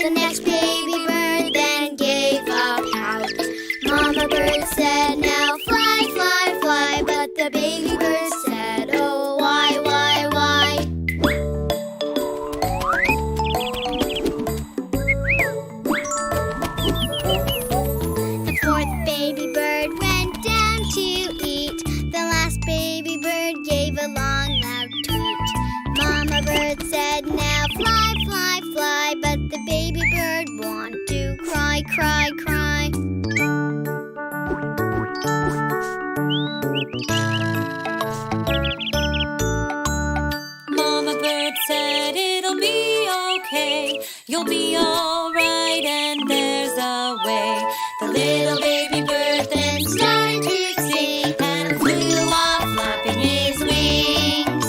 The next baby bird then gave a pout. Mama bird said, now fly, fly, fly. But the baby bird said, oh, why, why, why? The fourth baby bird went down to eat. The last baby bird gave a long, loud tweet. Mama bird said, now fly, fly, fly. But the baby bird wanted to cry, cry, cry. Mama bird said, it'll be okay. You'll be alright.